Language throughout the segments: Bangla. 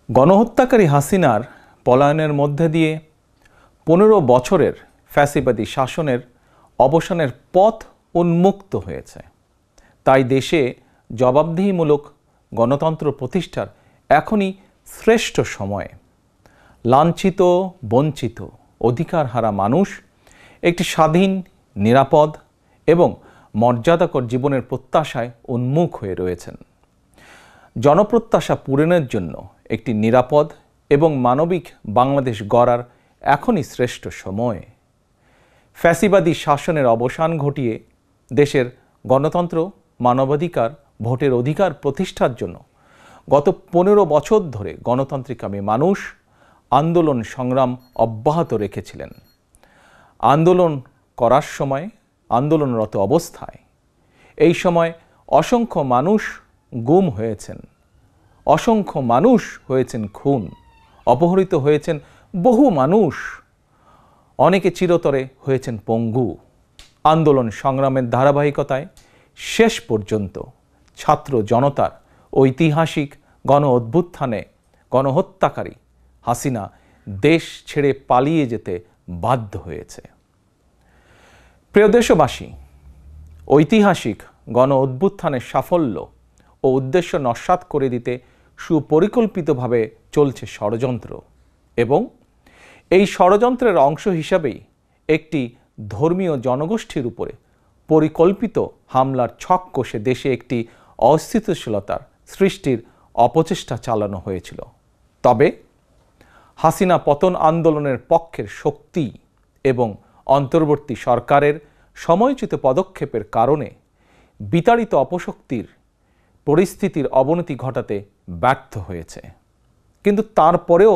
গণহত্যাকারী হাসিনার পলায়নের মধ্যে দিয়ে 15 বছরের ফ্যাসিবাদী শাসনের অবসানের পথ উন্মুক্ত হয়েছে। তাই দেশে জবাবদিহিমূলক গণতন্ত্র প্রতিষ্ঠার এখনই শ্রেষ্ঠ সময়। লাঞ্ছিত, বঞ্চিত, অধিকারহারা মানুষ একটি স্বাধীন, নিরাপদ এবং মর্যাদাকর জীবনের প্রত্যাশায় উন্মুখ হয়ে রয়েছেন। জনপ্রত্যাশা পূরণের জন্য একটি নিরাপদ এবং মানবিক বাংলাদেশ গড়ার এখনই শ্রেষ্ঠ সময়। ফ্যাসিবাদী শাসনের অবসান ঘটিয়ে দেশের গণতন্ত্র, মানবাধিকার, ভোটের অধিকার প্রতিষ্ঠার জন্য গত 15 বছর ধরে গণতান্ত্রিকামী মানুষ আন্দোলন সংগ্রাম অব্যাহত রেখেছিলেন। আন্দোলন করার সময়, আন্দোলনরত অবস্থায় এই সময় অসংখ্য মানুষ গুম হয়েছেন, অসংখ্য মানুষ হয়েছেন খুন, অপহৃত হয়েছেন বহু মানুষ, অনেকে চিরতরে হয়েছেন পঙ্গু। আন্দোলন সংগ্রামের ধারাবাহিকতায় শেষ পর্যন্ত ছাত্র জনতার ঐতিহাসিক গণ অভ্যুত্থানে গণহত্যাকারী হাসিনা দেশ ছেড়ে পালিয়ে যেতে বাধ্য হয়েছে। প্রিয় দেশবাসী, ঐতিহাসিক গণ অভ্যুত্থানের সাফল্য ও উদ্দেশ্য নস্যাৎ করে দিতে সুপরিকল্পিতভাবে চলছে ষড়যন্ত্র, এবং এই ষড়যন্ত্রের অংশ হিসাবেই একটি ধর্মীয় জনগোষ্ঠীর উপরে পরিকল্পিত হামলার ছক কষে দেশে একটি অস্থিতিশীলতার সৃষ্টির অপচেষ্টা চালানো হয়েছিল। তবে হাসিনা পতন আন্দোলনের পক্ষের শক্তি এবং অন্তর্বর্তী সরকারের সময়োচিত পদক্ষেপের কারণে বিতাড়িত অপশক্তির পরিস্থিতির অবনতি ঘটাতে ব্যর্থ হয়েছে। কিন্তু তারপরেও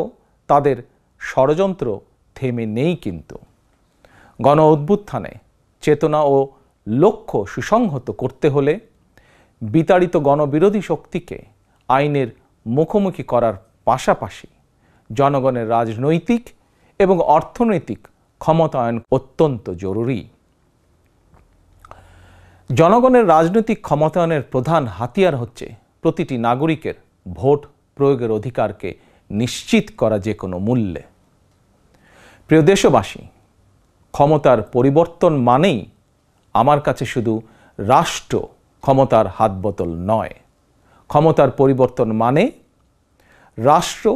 তাদের ষড়যন্ত্র থেমে নেই। কিন্তু গণ অভ্যুত্থানে চেতনা ও লক্ষ্য সুসংহত করতে হলে বিতাড়িত গণবিরোধী শক্তিকে আইনের মুখোমুখি করার পাশাপাশি জনগণের রাজনৈতিক এবং অর্থনৈতিক ক্ষমতায়ন অত্যন্ত জরুরি। জনগণের রাজনৈতিক ক্ষমতায়নের প্রধান হাতিয়ার হচ্ছে প্রতিটি নাগরিকের ভোট প্রয়োগের অধিকারকে নিশ্চিত করা যে কোনো মূল্যে। প্রিয় দেশবাসী, ক্ষমতার পরিবর্তন মানেই আমার কাছে শুধু রাষ্ট্র ক্ষমতার হাতবোতল নয়। ক্ষমতার পরিবর্তন মানে রাষ্ট্র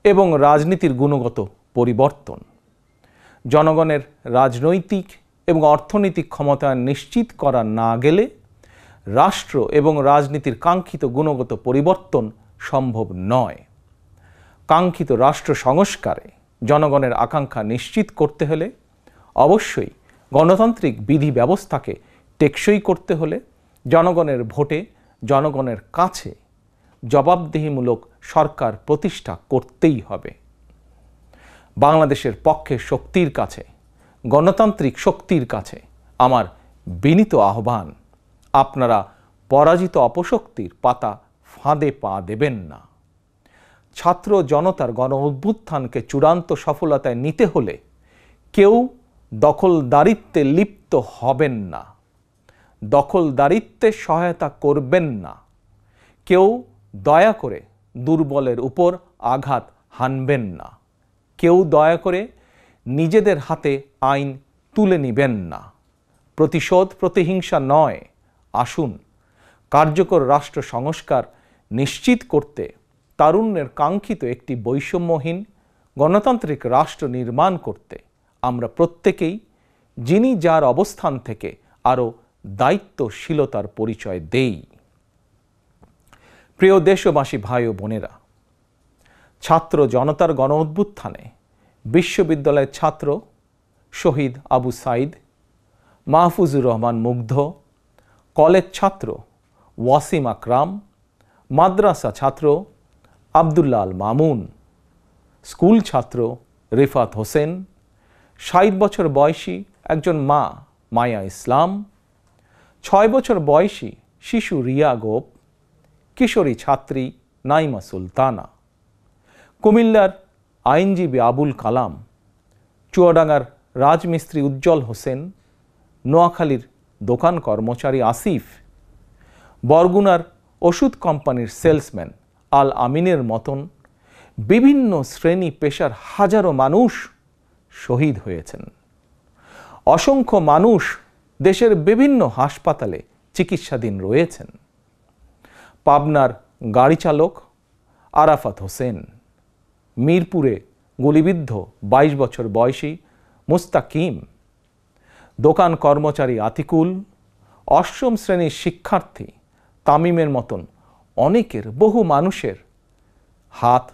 এবং রাজনীতির গুণগত পরিবর্তন। জনগণের রাজনৈতিক এবং অর্থনৈতিক ক্ষমতায়ন নিশ্চিত করা না গেলে রাষ্ট্র এবং রাজনীতির কাঙ্ক্ষিত গুণগত পরিবর্তন সম্ভব নয়। কাঙ্ক্ষিত রাষ্ট্র সংস্কারে জনগণের আকাঙ্ক্ষা নিশ্চিত করতে হলে অবশ্যই গণতান্ত্রিক বিধি ব্যবস্থাকে টেকসই করতে হলে জনগণের ভোটে জনগণের কাছে জবাবদিহিমূলক সরকার প্রতিষ্ঠা করতেই হবে। বাংলাদেশের পক্ষে শক্তির কাছে, গণতান্ত্রিক শক্তির কাছে আমার বিনীত আহ্বান, আপনারা পরাজিত অপশক্তির পাতা ফাঁদে পা দেবেন না। ছাত্র জনতার গণ অভ্যুত্থানকে চূড়ান্ত সফলতায় নিতে হলে কেউ দখলদারিত্বে লিপ্ত হবেন না, দখলদারিত্বে সহায়তা করবেন না, কেউ দয়া করে দুর্বলের উপর আঘাত হানবেন না, কেউ দয়া করে নিজেদের হাতে আইন তুলে নেবেন না। প্রতিশোধ, প্রতিহিংসা নয়। আসুন কার্যকর রাষ্ট্র সংস্কার নিশ্চিত করতে তারুণ্যের কাঙ্ক্ষিত একটি বৈষম্যহীন গণতান্ত্রিক রাষ্ট্র নির্মাণ করতে আমরা প্রত্যেকেই যিনি যার অবস্থান থেকে আরও দায়িত্বশীলতার পরিচয় দেই। প্রিয় দেশবাসী, ভাই ও বোনেরা, ছাত্র জনতার গণ অভ্যুত্থানে বিশ্ববিদ্যালয়ের ছাত্র শহীদ আবু সাইদ, মাহফুজুর রহমান মুগ্ধ, কলেজ ছাত্র ওয়াসিম আকরাম, মাদ্রাসা ছাত্র আবদুল্লাহ আল মামুন, স্কুল ছাত্র রিফাত হোসেন, 60 বছর বয়সী একজন মা মায়া ইসলাম, 6 বছর বয়সী শিশু রিয়া গোপ, কিশোরী ছাত্রী নাইমা সুলতানা, কুমিল্লার আইনজীবী আবুল কালাম, চুয়াডাঙ্গার রাজমিস্ত্রি উজ্জ্বল হোসেন, নোয়াখালীর দোকান কর্মচারী আসিফ, বরগুনার ওষুধ কোম্পানির সেলসম্যান আল আমিনের মতন বিভিন্ন শ্রেণী পেশার হাজারো মানুষ শহীদ হয়েছেন। অসংখ্য মানুষ দেশের বিভিন্ন হাসপাতালে চিকিৎসাধীন রয়েছেন। পাবনার গাড়ি চালক আরাফাত হোসেন, মিরপুরে গুলিবিদ্ধ 22 বছর বয়সী মুস্তাকিম, দোকান কর্মচারী আতিকুল, অষ্টম শ্রেণীর শিক্ষার্থী তামিমের মতন অনেকের, বহু মানুষের হাত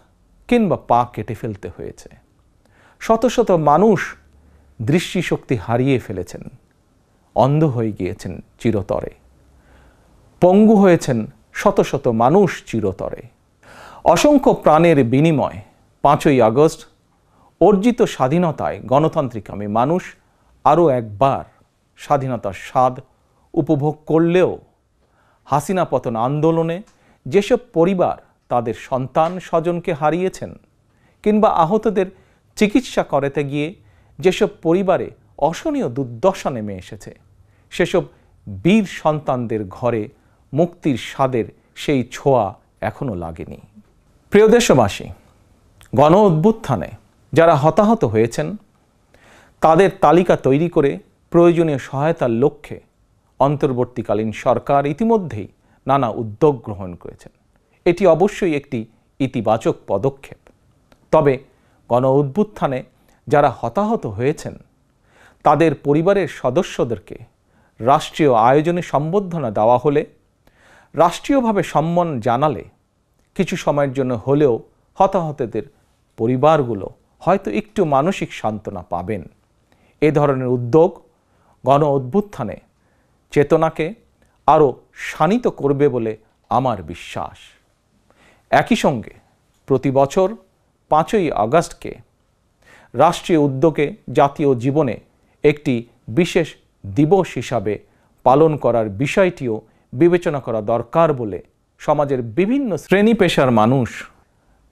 কিংবা পা কেটে ফেলতে হয়েছে। শত শত মানুষ দৃষ্টিশক্তি হারিয়ে ফেলেছেন, অন্ধ হয়ে গিয়েছেন চিরতরে। পঙ্গু হয়েছেন শত শত মানুষ চিরতরে। অসংখ্য প্রাণের বিনিময়ে 5ই আগস্ট অর্জিত স্বাধীনতায় গণতান্ত্রিকামী মানুষ আরও একবার স্বাধীনতার স্বাদ উপভোগ করলেও হাসিনা পতন আন্দোলনে যেসব পরিবার তাদের সন্তান স্বজনকে হারিয়েছেন কিংবা আহতদের চিকিৎসা করাতে গিয়ে যেসব পরিবারে অসহনীয় দুর্দশা নেমে এসেছে, সেসব বীর সন্তানদের ঘরে মুক্তির স্বাদের সেই ছোঁয়া এখনো লাগেনি। প্রিয় দেশবাসী, গণ অভ্যুত্থানে যারা হতাহত হয়েছেন তাদের তালিকা তৈরি করে প্রয়োজনীয় সহায়তার লক্ষ্যে অন্তর্বর্তীকালীন সরকার ইতিমধ্যেই নানা উদ্যোগ গ্রহণ করেছেন। এটি অবশ্যই একটি ইতিবাচক পদক্ষেপ। তবে গণ অভ্যুত্থানে যারা হতাহত হয়েছেন তাদের পরিবারের সদস্যদেরকে রাষ্ট্রীয় আয়োজনে সম্বর্ধনা দেওয়া হলে, রাষ্ট্রীয়ভাবে সম্মান জানালে কিছু সময়ের জন্য হলেও হতাহতদের পরিবারগুলো হয়তো একটু মানসিক সান্ত্বনা পাবেন। এ ধরনের উদ্যোগ গণ অভ্যুত্থানে চেতনাকে আরও শানিত করবে বলে আমার বিশ্বাস। একই সঙ্গে প্রতি বছর 5ই আগস্টকে রাষ্ট্রীয় উদ্যোগে জাতীয় জীবনে একটি বিশেষ দিবস হিসাবে পালন করার বিষয়টিও বিবেচনা করা দরকার বলে সমাজের বিভিন্ন শ্রেণী পেশার মানুষ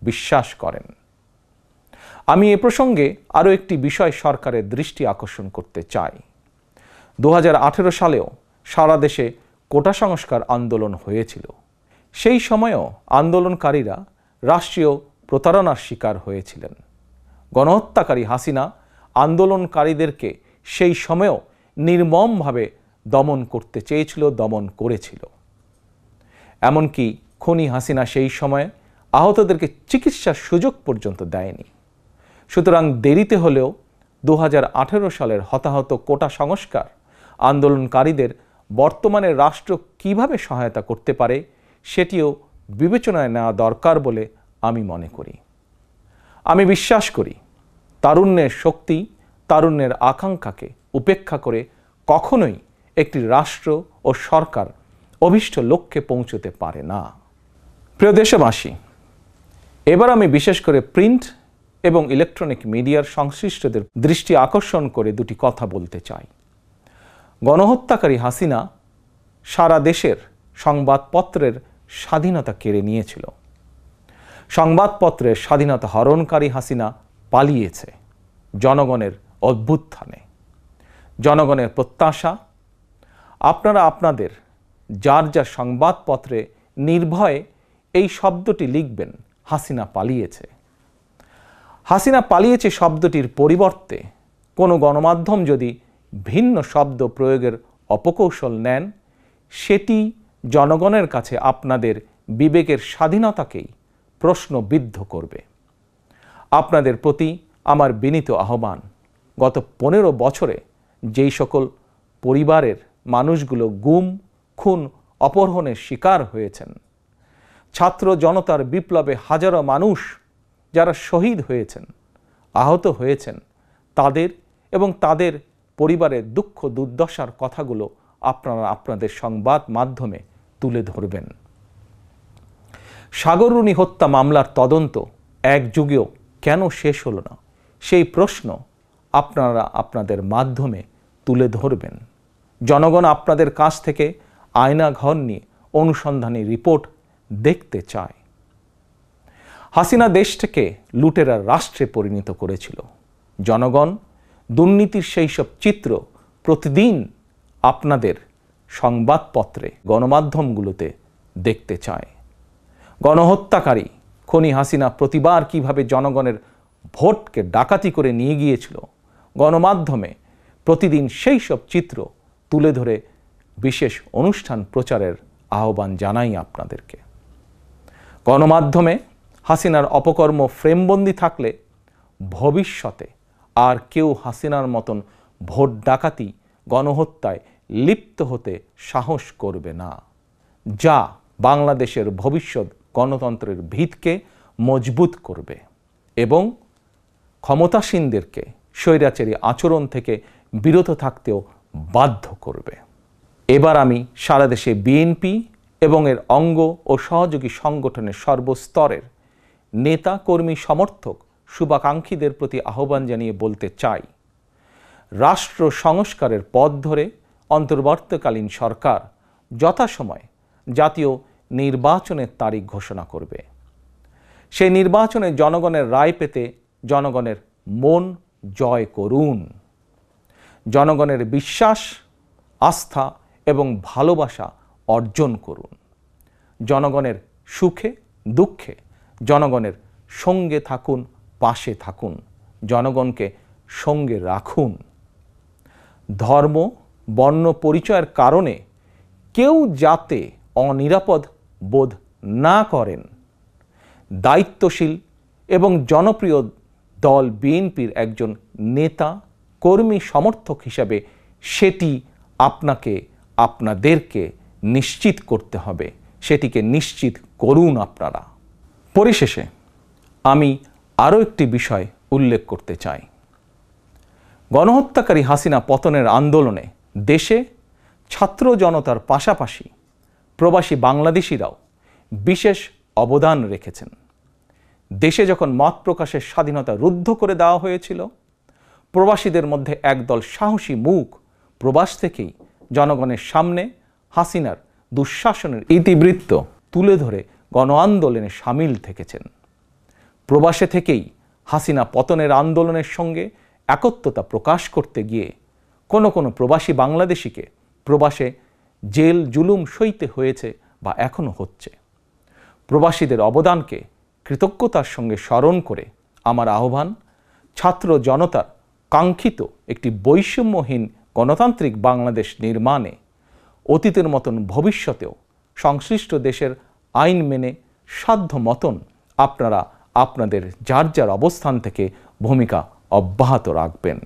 বিশ্বাস করেন। আমি এ প্রসঙ্গে আরও একটি বিষয় সরকারের দৃষ্টি আকর্ষণ করতে চাই। 2018 সালেও সারা দেশে কোটা সংস্কার আন্দোলন হয়েছিল। সেই সময়েও আন্দোলনকারীরা রাষ্ট্রীয় প্রতারণার শিকার হয়েছিলেন। গণহত্যাকারী হাসিনা আন্দোলনকারীদেরকে সেই সময়েও নির্মমভাবে দমন করতে চেয়েছিল, দমন করেছিল। এমনকি খুনি হাসিনা সেই সময়ে আহতদেরকে চিকিৎসার সুযোগ পর্যন্ত দেয়নি। সুতরাং দেরিতে হলেও 2018 সালের হতাহত কোটা সংস্কার আন্দোলনকারীদের বর্তমানে রাষ্ট্র কিভাবে সহায়তা করতে পারে সেটিও বিবেচনায় নেওয়া দরকার বলে আমি মনে করি। আমি বিশ্বাস করি তারুণ্যের শক্তি, তারুণ্যের আকাঙ্ক্ষাকে উপেক্ষা করে কখনোই একটি রাষ্ট্র ও সরকার অভীষ্ট লক্ষ্যে পৌঁছতে পারে না। প্রিয় দেশবাসী, এবার আমি বিশেষ করে প্রিন্ট এবং ইলেকট্রনিক মিডিয়ার সংশ্লিষ্টদের দৃষ্টি আকর্ষণ করে দুটি কথা বলতে চাই। গণহত্যাকারী হাসিনা সারা দেশের সংবাদপত্রের স্বাধীনতা কেড়ে নিয়েছিল। সংবাদপত্রের স্বাধীনতা হরণকারী হাসিনা পালিয়েছে জনগণের অভ্যুত্থানে। জনগণের প্রত্যাশা, আপনারা আপনাদের যার যার সংবাদপত্রে নির্ভয়ে এই শব্দটি লিখবেন, হাসিনা পালিয়েছে। হাসিনা পালিয়েছে শব্দটির পরিবর্তে কোনো গণমাধ্যম যদি ভিন্ন শব্দ প্রয়োগের অপকৌশল নেন, সেটি জনগণের কাছে আপনাদের বিবেকের স্বাধীনতাকেই প্রশ্নবিদ্ধ করবে। আপনাদের প্রতি আমার বিনীত আহ্বান, গত 15 বছরে যেই সকল পরিবারের মানুষগুলো গুম, খুন, অপহরণের শিকার হয়েছেন, ছাত্র জনতার বিপ্লবে হাজারো মানুষ যারা শহীদ হয়েছেন, আহত হয়েছেন, তাদের এবং তাদের পরিবারের দুঃখ দুর্দশার কথাগুলো আপনারা আপনাদের সংবাদ মাধ্যমে তুলে ধরবেন। সাগররুনি হত্যা মামলার তদন্ত এক যুগেও কেন শেষ হলো না, সেই প্রশ্ন আপনারা আপনাদের মাধ্যমে তুলে ধরবেন। জনগণ আপনাদের কাছ থেকে আয়নাঘর নিয়ে অনুসন্ধানী রিপোর্ট দেখতে চায়। হাসিনা দেশটাকে লুটেরার রাষ্ট্রে পরিণত করেছিল। জনগণ দুর্নীতির সেই সব চিত্র প্রতিদিন আপনাদের সংবাদপত্রে, গণমাধ্যমগুলোতে দেখতে চায়। গণহত্যাকারী খনি হাসিনা প্রতিবার কিভাবে জনগণের ভোটকে ডাকাতি করে নিয়ে গিয়েছিল, গণমাধ্যমে প্রতিদিন সেই সব চিত্র তুলে ধরে বিশেষ অনুষ্ঠান প্রচারের আহ্বান জানাই আপনাদেরকে। গণমাধ্যমে হাসিনার অপকর্ম ফ্রেমবন্দি থাকলে ভবিষ্যতে আর কেউ হাসিনার মতন ভোট ডাকাতি, গণহত্যায় লিপ্ত হতে সাহস করবে না, যা বাংলাদেশের ভবিষ্যৎ গণতন্ত্রের ভিতকে মজবুত করবে এবং ক্ষমতাসীনদেরকে স্বৈরাচারী আচরণ থেকে বিরত থাকতেও বাধ্য করবে। এবার আমি সারা দেশে বিএনপি এবং এর অঙ্গ ও সহযোগী সংগঠনের সর্বস্তরের নেতা, কর্মী, সমর্থক, শুভাকাঙ্ক্ষীদের প্রতি আহ্বান জানিয়ে বলতে চাই, রাষ্ট্র সংস্কারের পথ ধরে অন্তর্বর্তীকালীন সরকার যথাসময়ে জাতীয় নির্বাচনের তারিখ ঘোষণা করবে। সেই নির্বাচনে জনগণের রায় পেতে জনগণের মন জয় করুন। জনগণের বিশ্বাস, আস্থা এবং ভালোবাসা অর্জন করুন। জনগণের সুখে দুঃখে জনগণের সঙ্গে থাকুন, পাশে থাকুন, জনগণকে সঙ্গে রাখুন। ধর্ম, বর্ণ পরিচয়ের কারণে কেউ যাতে অনিরাপদ বোধ না করেন, দায়িত্বশীল এবং জনপ্রিয় দল বিএনপির একজন নেতা, কর্মী, সমর্থক হিসাবে সেটি আপনাদেরকে নিশ্চিত করতে হবে। সেটিকে নিশ্চিত করুন আপনারা। পরিশেষে আমি আরও একটি বিষয় উল্লেখ করতে চাই। গণহত্যাকারী হাসিনা পতনের আন্দোলনে দেশে ছাত্র জনতার পাশাপাশি প্রবাসী বাংলাদেশিরাও বিশেষ অবদান রেখেছেন। দেশে যখন মত প্রকাশের স্বাধীনতা রুদ্ধ করে দেওয়া হয়েছিল, প্রবাসীদের মধ্যে একদল সাহসী মুখ প্রবাস থেকেই জনগণের সামনে হাসিনার দুঃশাসনের ইতিবৃত্ত তুলে ধরে গণ আন্দোলনে সামিল থেকেছেন। প্রবাসে থেকেই হাসিনা পতনের আন্দোলনের সঙ্গে একত্বতা প্রকাশ করতে গিয়ে কোনো প্রবাসী বাংলাদেশিকে প্রবাসে জেল জুলুম সইতে হয়েছে বা এখনও হচ্ছে। প্রবাসীদের অবদানকে কৃতজ্ঞতার সঙ্গে স্মরণ করে আমার আহ্বান, ছাত্র জনতার কাঙ্ক্ষিত একটি বৈষম্যহীন গণতান্ত্রিক বাংলাদেশ নির্মাণে অতীতের মতন ভবিষ্যতেও সংশ্লিষ্ট দেশের আইন মেনে সাধ্য মতন আপনারা আপনাদের যার যার অবস্থান থেকে ভূমিকা অব্যাহত রাখবেন।